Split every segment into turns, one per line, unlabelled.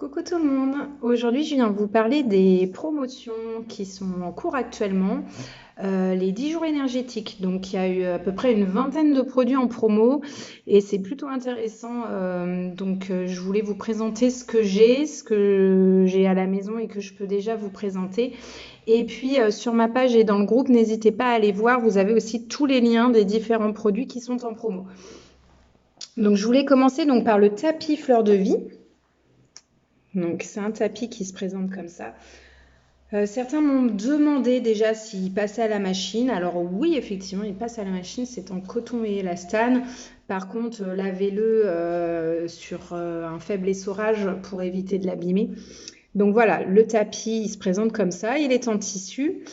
Coucou tout le monde, aujourd'hui je viens vous parler des promotions qui sont en cours actuellement, les 10 jours énergétiques. Donc il y a eu à peu près une vingtaine de produits en promo et c'est plutôt intéressant. Je voulais vous présenter ce que j'ai à la maison et que je peux déjà vous présenter. Et puis sur ma page et dans le groupe, n'hésitez pas à aller voir, vous avez aussi tous les liens des différents produits qui sont en promo. Donc je voulais commencer donc par le tapis fleur de vie. Donc c'est un tapis qui se présente comme ça. Certains m'ont demandé déjà s'il passait à la machine. Alors oui, effectivement, il passe à la machine. C'est en coton et élastane. Par contre, lavez-le sur un faible essorage pour éviter de l'abîmer. Donc voilà, le tapis, il se présente comme ça. Il est en tissu.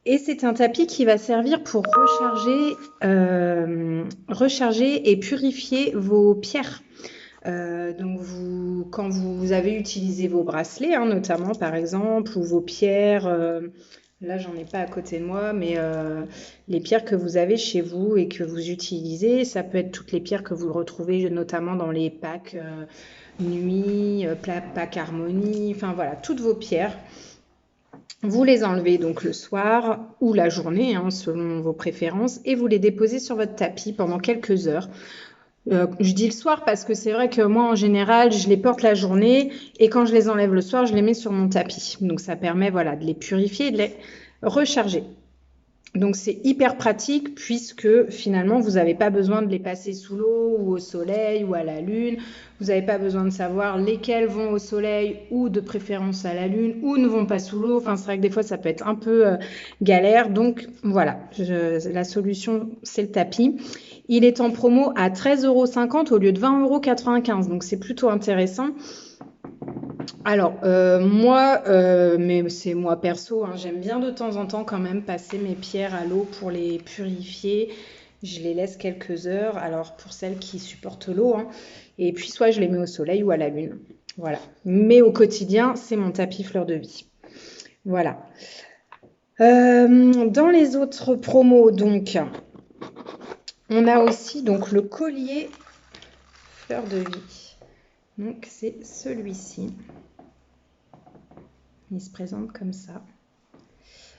Et c'est un tapis qui va servir pour recharger et purifier vos pierres. Quand vous avez utilisé vos bracelets, hein, notamment par exemple, ou vos pierres, là j'en ai pas à côté de moi, mais les pierres que vous avez chez vous et que vous utilisez, ça peut être toutes les pierres que vous retrouvez notamment dans les packs nuit, packs harmonie, enfin voilà, toutes vos pierres. Vous les enlevez donc le soir ou la journée, hein, selon vos préférences, et vous les déposez sur votre tapis pendant quelques heures. Je dis le soir parce que c'est vrai que moi, en général, je les porte la journée et quand je les enlève le soir, je les mets sur mon tapis. Donc, ça permet voilà, de les purifier et de les recharger. Donc, c'est hyper pratique puisque finalement, vous n'avez pas besoin de les passer sous l'eau ou au soleil ou à la lune. Vous n'avez pas besoin de savoir lesquels vont au soleil ou de préférence à la lune ou ne vont pas sous l'eau. Enfin, c'est vrai que des fois, ça peut être un peu galère. Donc, voilà, la solution, c'est le tapis. Il est en promo à 13,50 € au lieu de 20,95 €. Donc, c'est plutôt intéressant. Alors, mais c'est moi perso, hein, j'aime bien de temps en temps quand même passer mes pierres à l'eau pour les purifier. Je les laisse quelques heures, alors pour celles qui supportent l'eau, hein, et puis soit je les mets au soleil ou à la lune. Voilà. Mais au quotidien, c'est mon tapis fleur de vie. Voilà. Dans les autres promos, donc, on a aussi donc, le collier fleur de vie. Donc, c'est celui-ci. Il se présente comme ça.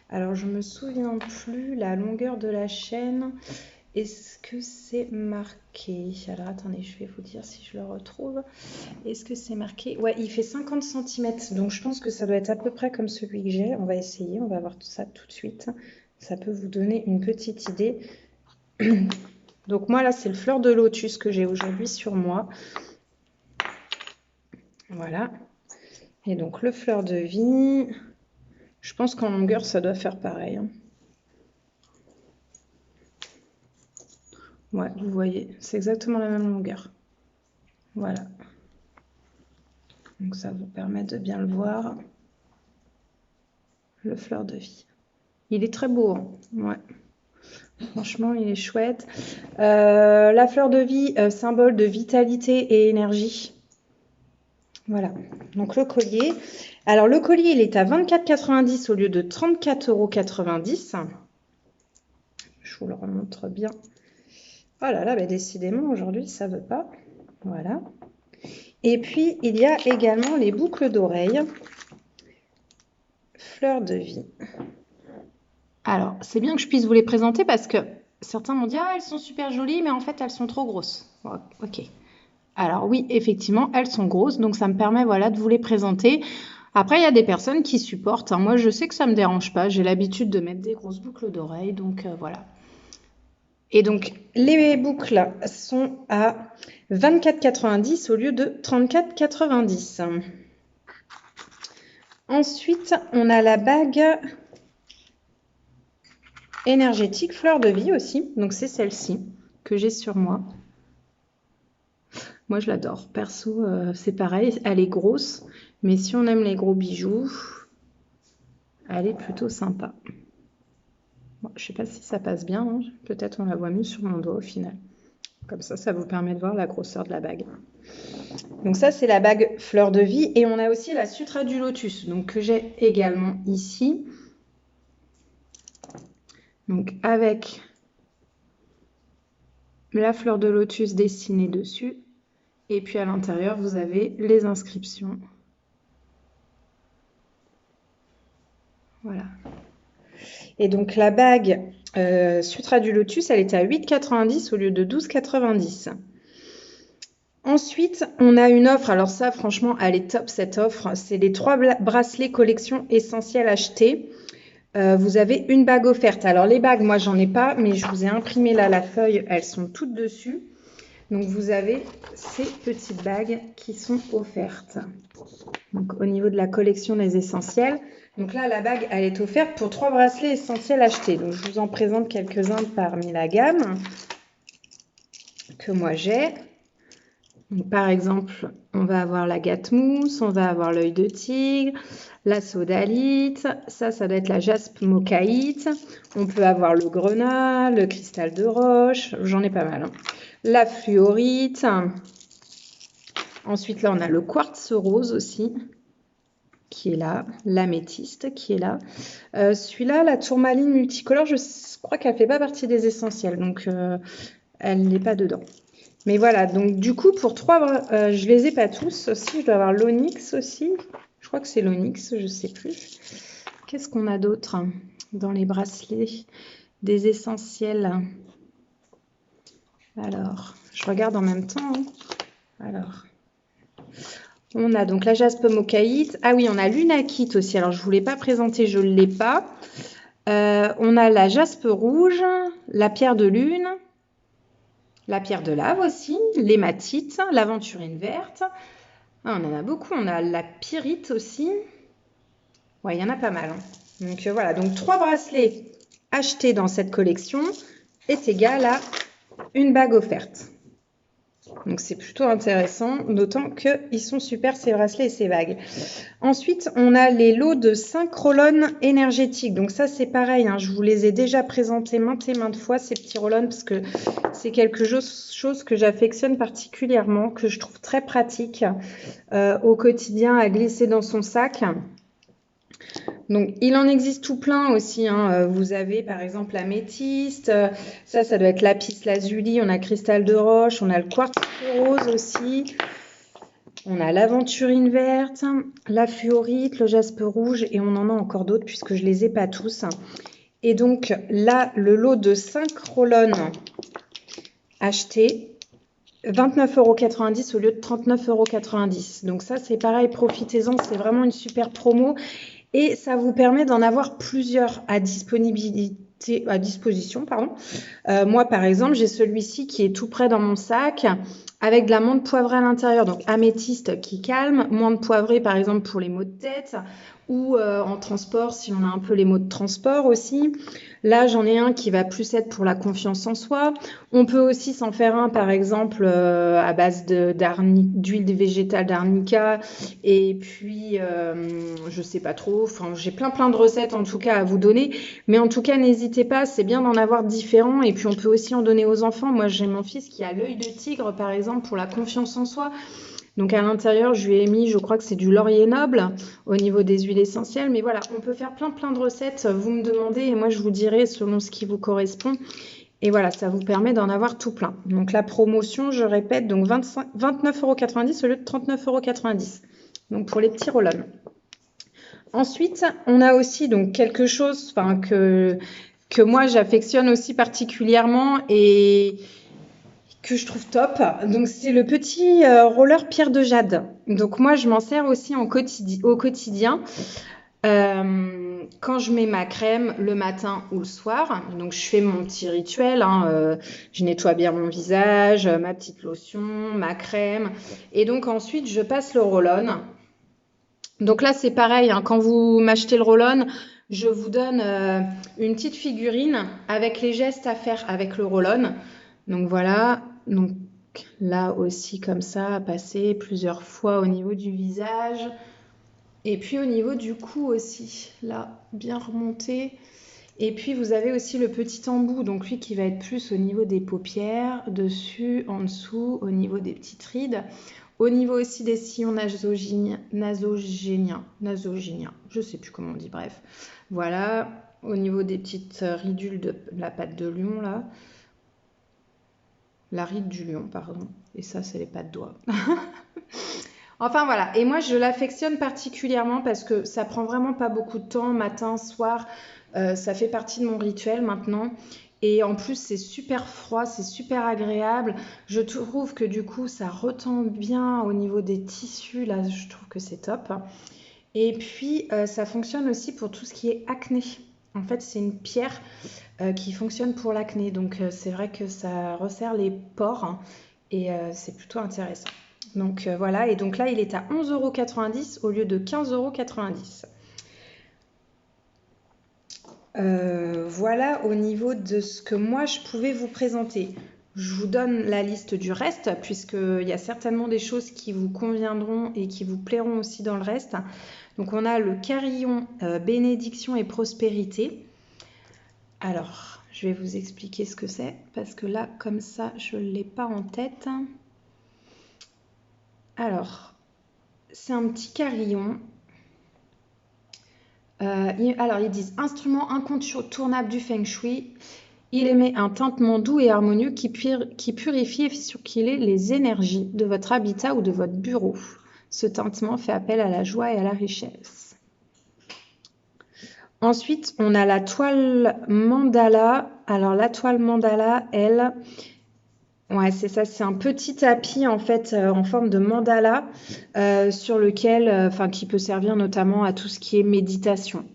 Alors, je me souviens plus la longueur de la chaîne. Est-ce que c'est marqué? Alors, attendez, je vais vous dire si je le retrouve. Est-ce que c'est marqué? Ouais, il fait 50 cm. Donc, je pense que ça doit être à peu près comme celui que j'ai. On va essayer. On va voir tout ça tout de suite. Ça peut vous donner une petite idée. Donc, moi, là, c'est le fleur de lotus que j'ai aujourd'hui sur moi. Voilà. Et donc, le fleur de vie... Je pense qu'en longueur, ça doit faire pareil. Hein. Ouais, vous voyez, c'est exactement la même longueur. Voilà. Donc ça vous permet de bien le voir. Le fleur de vie. Il est très beau. Hein. Ouais. Franchement, il est chouette. La fleur de vie, symbole de vitalité et énergie. Voilà. Donc le collier. Alors le collier, il est à 24,90 € au lieu de 34,90 €. Je vous le remontre bien. Oh là là, bah décidément, aujourd'hui, ça ne veut pas. Voilà. Et puis, il y a également les boucles d'oreilles. Fleur de vie. Alors, c'est bien que je puisse vous les présenter parce que certains m'ont dit « Ah, elles sont super jolies, mais en fait, elles sont trop grosses. » Ok. Alors oui, effectivement, elles sont grosses, donc ça me permet voilà, de vous les présenter. Après, il y a des personnes qui supportent. Hein. Moi, je sais que ça ne me dérange pas. J'ai l'habitude de mettre des grosses boucles d'oreilles, donc voilà. Et donc, les boucles sont à 24,90 € au lieu de 34,90 €. Ensuite, on a la bague énergétique fleur de vie aussi. Donc, c'est celle-ci que j'ai sur moi. Moi, je l'adore. Perso, c'est pareil. Elle est grosse. Mais si on aime les gros bijoux, elle est plutôt sympa. Bon, je ne sais pas si ça passe bien. Hein. Peut-être on la voit mieux sur mon doigt au final. Comme ça vous permet de voir la grosseur de la bague. Donc ça, c'est la bague fleur de vie. Et on a aussi la sutra du lotus, donc que j'ai également ici. Donc avec la fleur de lotus dessinée dessus. Et puis à l'intérieur, vous avez les inscriptions Voilà. Et donc la bague Sutra du Lotus, elle était à 8,90 au lieu de 12,90. Ensuite, on a une offre. Alors ça, franchement, elle est top cette offre. C'est les 3 bracelets collection essentiels achetés. Vous avez une bague offerte. Alors les bagues, moi j'en ai pas, mais je vous ai imprimé là la feuille. Elles sont toutes dessus. Donc vous avez ces petites bagues qui sont offertes. Donc au niveau de la collection des essentiels. Donc là, la bague, elle est offerte pour 3 bracelets essentiels achetés. Donc je vous en présente quelques-uns parmi la gamme que moi j'ai. Donc, par exemple, on va avoir la gâte-mousse, on va avoir l'œil de tigre, la sodalite, ça doit être la jaspe mocaïte. On peut avoir le grenat, le cristal de roche, j'en ai pas mal, hein. La fluorite. Ensuite, là, on a le quartz rose aussi, qui est là. L'améthyste, qui est là. Celui-là, la tourmaline multicolore, je crois qu'elle fait pas partie des essentiels, donc elle n'est pas dedans. Mais voilà, donc du coup, pour 3, je les ai pas tous aussi. Je dois avoir l'onyx aussi. Je crois que c'est l'onyx, je sais plus. Qu'est-ce qu'on a d'autre dans les bracelets? Des essentiels. Alors, je regarde en même temps, hein. Alors, on a donc la jaspe mocaïte. Ah oui, on a l'unakite aussi. Alors, je ne voulais pas présenter, je ne l'ai pas. On a la jaspe rouge, la pierre de lune, la pierre de lave aussi, l'hématite, l'aventurine verte. Ah, on en a beaucoup. On a la pyrite aussi. Ouais, il y en a pas mal, hein. Donc voilà, donc 3 bracelets achetés dans cette collection est égal à une bague offerte. Donc c'est plutôt intéressant, d'autant qu'ils sont super ces bracelets et ces bagues. Ensuite, on a les lots de 5 roll-on énergétiques. Donc ça, c'est pareil, hein, je vous les ai déjà présentés maintes et maintes fois, ces petits roll-on, parce que c'est quelque chose que j'affectionne particulièrement, que je trouve très pratique au quotidien à glisser dans son sac. Donc, il en existe tout plein aussi, hein. Vous avez par exemple l'améthyste, ça doit être lapis lazuli, on a cristal de roche, on a le quartz rose aussi, on a l'aventurine verte, la fluorite, le jaspe rouge et on en a encore d'autres puisque je les ai pas tous. Et donc là, le lot de 5 roll-on achetés, 29,90 € au lieu de 39,90 €. Donc ça, c'est pareil, profitez-en, c'est vraiment une super promo. Et ça vous permet d'en avoir plusieurs à disposition. Moi, par exemple, j'ai celui-ci qui est tout près dans mon sac avec de la menthe poivrée à l'intérieur. Donc, améthyste qui calme, menthe poivrée, par exemple, pour les maux de tête ou en transport, si on a un peu les maux de transport aussi. Là, j'en ai un qui va plus être pour la confiance en soi. On peut aussi s'en faire un, par exemple, à base d'huile végétale d'arnica. Et puis, je sais pas trop. Enfin, j'ai plein de recettes, en tout cas, à vous donner. Mais en tout cas, n'hésitez pas. C'est bien d'en avoir différents. Et puis, on peut aussi en donner aux enfants. Moi, j'ai mon fils qui a l'œil de tigre, par exemple, pour la confiance en soi. Donc à l'intérieur, je lui ai mis, je crois que c'est du laurier noble au niveau des huiles essentielles. Mais voilà, on peut faire plein de recettes. Vous me demandez et moi, je vous dirai selon ce qui vous correspond. Et voilà, ça vous permet d'en avoir tout plein. Donc la promotion, je répète, donc 29,90 € au lieu de 39,90 €. Donc pour les petits roll-on. Ensuite, on a aussi donc quelque chose que moi, j'affectionne aussi particulièrement et que je trouve top. Donc, c'est le petit roller pierre de jade. Donc, moi, je m'en sers aussi au quotidien. Quand je mets ma crème le matin ou le soir, donc je fais mon petit rituel, hein, je nettoie bien mon visage, ma petite lotion, ma crème, et donc ensuite je passe le roll-on. Donc là c'est pareil, hein, quand vous m'achetez le roll-on, je vous donne une petite figurine avec les gestes à faire avec le roll-on. Donc voilà, donc là aussi comme ça, à passer plusieurs fois au niveau du visage. Et puis au niveau du cou aussi, là, bien remonté. Et puis vous avez aussi le petit embout, donc lui qui va être plus au niveau des paupières, dessus, en dessous, au niveau des petites rides. Au niveau aussi des sillons nasogéniens, je sais plus comment on dit, bref. Voilà, au niveau des petites ridules de la patte de lion, là. La ride du lion, pardon. Et ça, c'est les pattes de doigts. Enfin voilà, et moi je l'affectionne particulièrement parce que ça prend vraiment pas beaucoup de temps, matin, soir, ça fait partie de mon rituel maintenant. Et en plus c'est super froid, c'est super agréable. Je trouve que du coup ça retend bien au niveau des tissus, là je trouve que c'est top. Et puis ça fonctionne aussi pour tout ce qui est acné. En fait c'est une pierre qui fonctionne pour l'acné, donc c'est vrai que ça resserre les pores hein, et c'est plutôt intéressant. Donc voilà, et donc là il est à 11,90 € au lieu de 15,90 €. Voilà au niveau de ce que moi je pouvais vous présenter. Je vous donne la liste du reste, puisqu'il y a certainement des choses qui vous conviendront et qui vous plairont aussi dans le reste. Donc on a le carillon bénédiction et prospérité. Alors, je vais vous expliquer ce que c'est, parce que là, comme ça, je ne l'ai pas en tête. Alors, c'est un petit carillon. Alors, ils disent instrument incontournable du Feng Shui. Il émet un tintement doux et harmonieux qui purifie et fait circuler les énergies de votre habitat ou de votre bureau. Ce tintement fait appel à la joie et à la richesse. Ensuite, on a la toile mandala. Alors, la toile mandala, elle, ouais, c'est ça, c'est un petit tapis en fait en forme de mandala sur lequel, enfin, qui peut servir notamment à tout ce qui est méditation.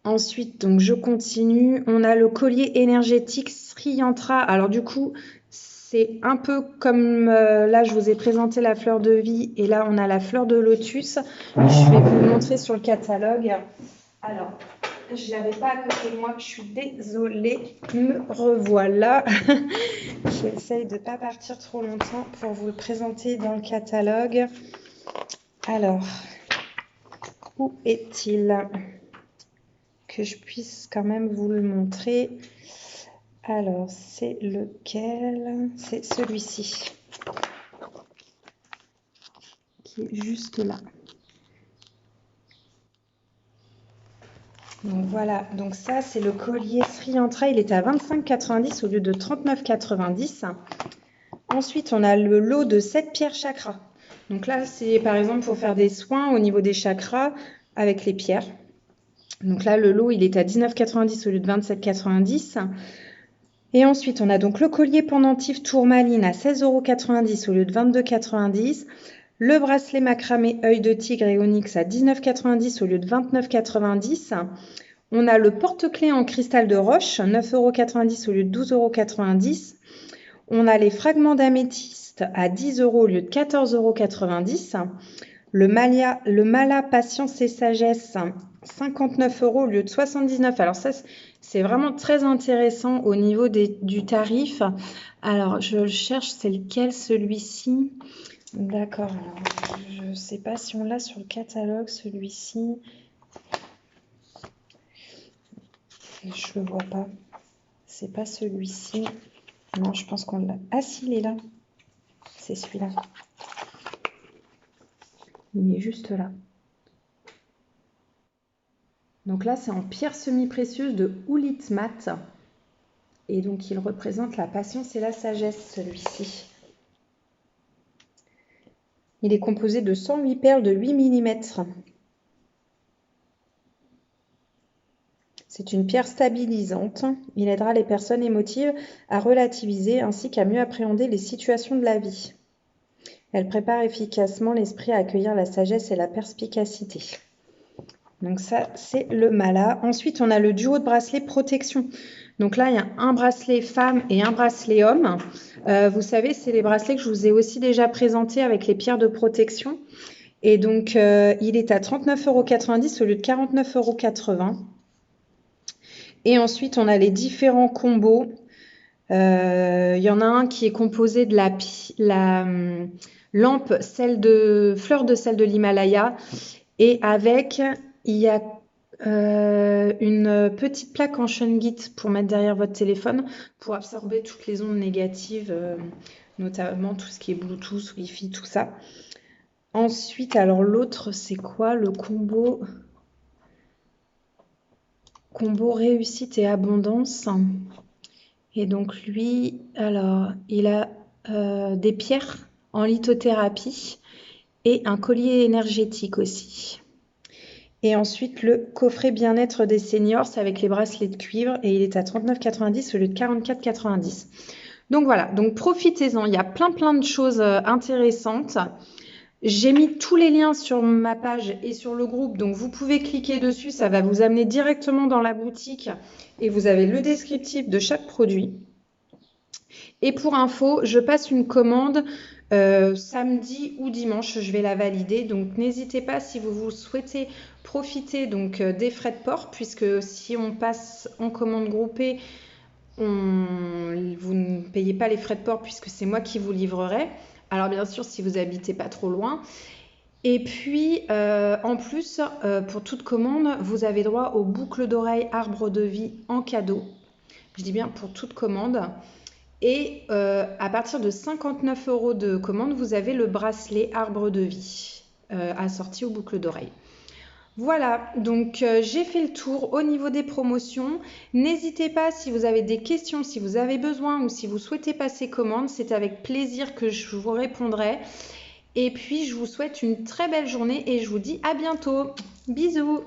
Ensuite, donc je continue. On a le collier énergétique Sri Yantra. Alors du coup, c'est un peu comme là, je vous ai présenté la fleur de vie et là, on a la fleur de lotus. Je vais vous le montrer sur le catalogue. Alors, je ne l'avais pas à côté de moi, je suis désolée. Me revoilà. J'essaye de ne pas partir trop longtemps pour vous le présenter dans le catalogue. Alors, où est-il ? Que je puisse quand même vous le montrer. Alors, c'est lequel? C'est celui-ci, qui est juste là. Donc voilà, donc ça c'est le collier Sri Yantra, il est à 25,90 € au lieu de 39,90 €. Ensuite, on a le lot de 7 pierres chakras. Donc là, c'est par exemple pour faire des soins au niveau des chakras avec les pierres. Donc là, le lot, il est à 19,90 € au lieu de 27,90 €. Et ensuite, on a donc le collier pendentif tourmaline à 16,90 € au lieu de 22,90 €. Le bracelet macramé œil de tigre et onyx à 19,90 € au lieu de 29,90 €. On a le porte-clés en cristal de roche, 9,90 € au lieu de 12,90 €. On a les fragments d'améthyste à 10 € au lieu de 14,90 €. Le mala patience et sagesse, 59 € au lieu de 79 €. Alors ça, c'est vraiment très intéressant au niveau du tarif. Alors, je le cherche, c'est lequel celui-ci? D'accord, alors je ne sais pas si on l'a sur le catalogue, celui-ci. Je ne le vois pas. C'est pas celui-ci. Non, je pense qu'on l'a. Ah si, il est là. C'est celui-là. Il est juste là. Donc là, c'est en pierre semi-précieuse de Oulit Mat. Et donc, il représente la patience et la sagesse, celui-ci. Il est composé de 108 perles de 8 mm. C'est une pierre stabilisante. Il aidera les personnes émotives à relativiser ainsi qu'à mieux appréhender les situations de la vie. Elle prépare efficacement l'esprit à accueillir la sagesse et la perspicacité. Donc ça, c'est le mala. Ensuite, on a le duo de bracelets protection. Donc là, il y a un bracelet femme et un bracelet homme. Vous savez, c'est les bracelets que je vous ai aussi déjà présentés avec les pierres de protection. Et donc, il est à 39,90 € au lieu de 49,80 €. Et ensuite, on a les différents combos. Il y en a un qui est composé de la lampe fleur de sel de l'Himalaya. Et avec, il y a une petite plaque en shungite pour mettre derrière votre téléphone pour absorber toutes les ondes négatives, notamment tout ce qui est Bluetooth, Wi-Fi, tout ça. Ensuite, alors l'autre, c'est quoi le combo? Combo réussite et abondance. Et donc lui, alors, il a des pierres en lithothérapie et un collier énergétique aussi. Et ensuite, le coffret bien-être des seniors, c'est avec les bracelets de cuivre et il est à 39,90 au lieu de 44,90. Donc voilà, donc profitez-en, il y a plein de choses intéressantes. J'ai mis tous les liens sur ma page et sur le groupe, donc vous pouvez cliquer dessus, ça va vous amener directement dans la boutique et vous avez le descriptif de chaque produit. Et pour info, je passe une commande samedi ou dimanche, je vais la valider. Donc n'hésitez pas si vous souhaitez profiter donc des frais de port, puisque si on passe en commande groupée, vous ne payez pas les frais de port puisque c'est moi qui vous livrerai. Alors bien sûr, si vous habitez pas trop loin. Et puis en plus, pour toute commande, vous avez droit aux boucles d'oreilles arbre de vie en cadeau. Je dis bien pour toute commande. Et à partir de 59 € de commande, vous avez le bracelet arbre de vie assorti aux boucles d'oreilles. Voilà, donc j'ai fait le tour au niveau des promotions. N'hésitez pas si vous avez des questions, si vous avez besoin ou si vous souhaitez passer commande, c'est avec plaisir que je vous répondrai. Et puis je vous souhaite une très belle journée et je vous dis à bientôt. Bisous!